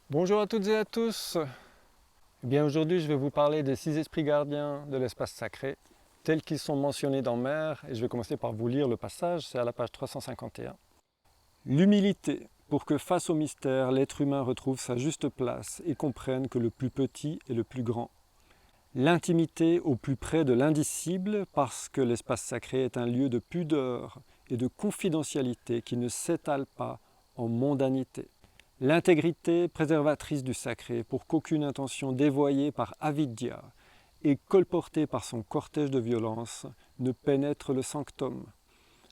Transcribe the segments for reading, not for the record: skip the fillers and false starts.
Bonjour à toutes et à tous. Eh bien aujourd'hui je vais vous parler des 6 esprits gardiens de l'espace sacré tels qu'ils sont mentionnés dans Mère et je vais commencer par vous lire le passage, c'est à la page 351. L'humilité, pour que face au mystère, l'être humain retrouve sa juste place et comprenne que le plus petit est le plus grand. L'intimité au plus près de l'indicible parce que l'espace sacré est un lieu de pudeur et de confidentialité qui ne s'étale pas en mondanité. L'intégrité préservatrice du sacré pour qu'aucune intention dévoyée par avidya et colportée par son cortège de violence ne pénètre le sanctum.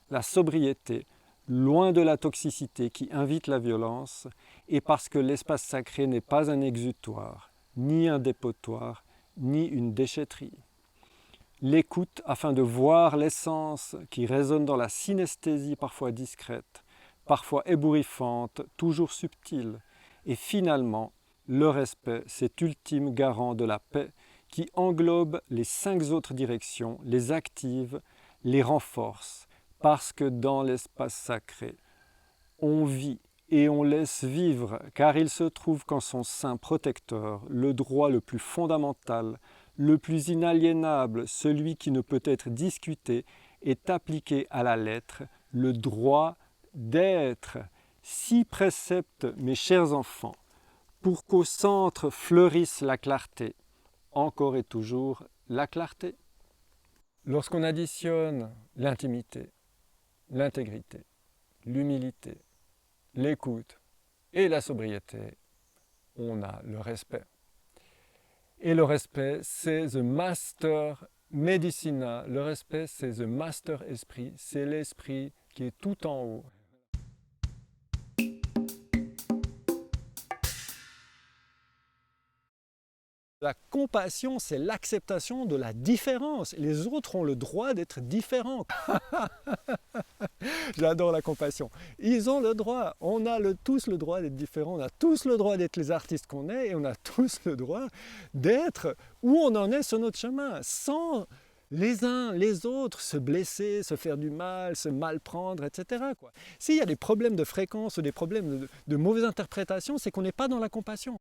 La sobriété, loin de la toxicité qui invite la violence, et parce que l'espace sacré n'est pas un exutoire, ni un dépotoir, ni une déchetterie. L'écoute afin de voir l'essence qui résonne dans la synesthésie parfois discrète, parfois ébouriffante, toujours subtile, et finalement le respect, cet ultime garant de la paix qui englobe les 5 autres directions, les active, les renforce, parce que dans l'espace sacré, on vit et on laisse vivre, car il se trouve qu'en son sein protecteur, le droit le plus fondamental, le plus inaliénable, celui qui ne peut être discuté, est appliqué à la lettre, le droit d'être. 6 préceptes, mes chers enfants, pour qu'au centre fleurisse la clarté, encore et toujours la clarté. Lorsqu'on additionne l'intimité, l'intégrité, l'humilité, l'écoute et la sobriété, on a le respect. Et le respect, c'est the master medicina. Le respect, c'est the master esprit. C'est l'esprit qui est tout en haut. La compassion, c'est l'acceptation de la différence. Les autres ont le droit d'être différents. J'adore la compassion. Ils ont le droit. On a tous le droit d'être différents. On a tous le droit d'être les artistes qu'on est et on a tous le droit d'être où on en est sur notre chemin, sans les uns les autres se blesser, se faire du mal, se mal prendre, etc. S'il y a des problèmes de fréquence ou des problèmes de mauvaise interprétation, c'est qu'on n'est pas dans la compassion.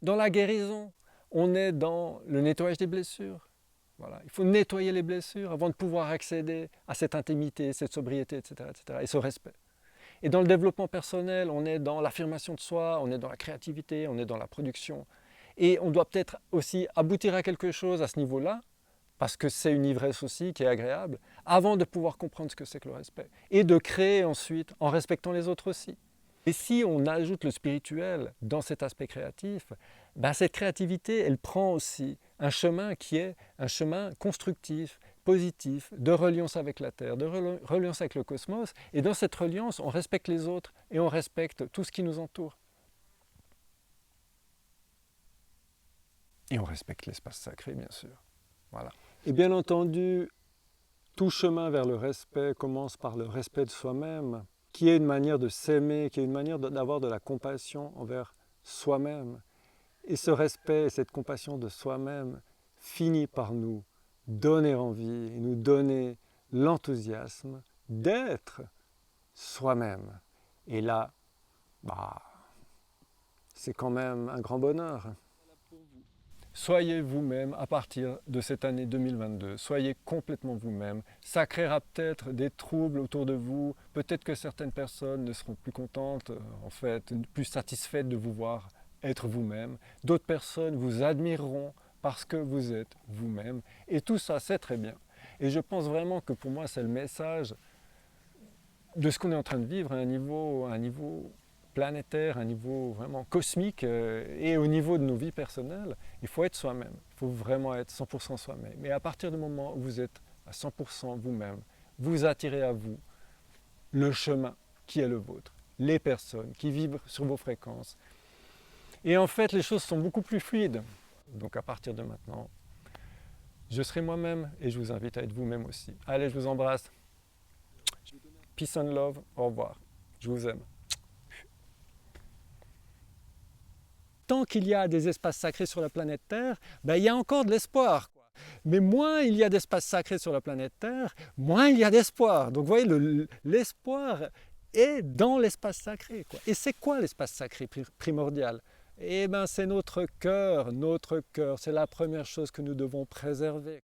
Dans la guérison, on est dans le nettoyage des blessures. Voilà. Il faut nettoyer les blessures avant de pouvoir accéder à cette intimité, cette sobriété, etc., et ce respect. Et dans le développement personnel, on est dans l'affirmation de soi, on est dans la créativité, on est dans la production. Et on doit peut-être aussi aboutir à quelque chose à ce niveau-là, parce que c'est une ivresse aussi qui est agréable, avant de pouvoir comprendre ce que c'est que le respect. Et de créer ensuite en respectant les autres aussi. Et si on ajoute le spirituel dans cet aspect créatif, cette créativité, elle prend aussi un chemin qui est un chemin constructif, positif, de reliance avec la Terre, de reliance avec le cosmos. Et dans cette reliance, on respecte les autres et on respecte tout ce qui nous entoure. Et on respecte l'espace sacré, bien sûr. Voilà. Et bien entendu, tout chemin vers le respect commence par le respect de soi-même, qui est une manière de s'aimer, qui est une manière d'avoir de la compassion envers soi-même. Et ce respect et cette compassion de soi-même finit par nous donner envie et nous donner l'enthousiasme d'être soi-même. Et là, c'est quand même un grand bonheur. Soyez vous-même à partir de cette année 2022. Soyez complètement vous-même. Ça créera peut-être des troubles autour de vous. Peut-être que certaines personnes ne seront plus contentes, en fait, plus satisfaites de vous voir être vous-même. D'autres personnes vous admireront parce que vous êtes vous-même. Et tout ça, c'est très bien. Et je pense vraiment que pour moi, c'est le message de ce qu'on est en train de vivre à un niveau planétaire, à un niveau vraiment cosmique et au niveau de nos vies personnelles. Il faut être soi-même. Il faut vraiment être 100% soi-même. Et à partir du moment où vous êtes à 100% vous-même, vous attirez à vous le chemin qui est le vôtre, les personnes qui vivent sur vos fréquences. Et en fait, les choses sont beaucoup plus fluides. Donc à partir de maintenant, je serai moi-même et je vous invite à être vous-même aussi. Allez, je vous embrasse. Peace and love. Au revoir. Je vous aime. Tant qu'il y a des espaces sacrés sur la planète Terre, il y a encore de l'espoir. Mais moins il y a d'espaces sacrés sur la planète Terre, moins il y a d'espoir. Donc vous voyez, l'espoir est dans l'espace sacré, quoi. Et c'est quoi l'espace sacré primordial? Eh bien, c'est notre cœur, c'est la première chose que nous devons préserver.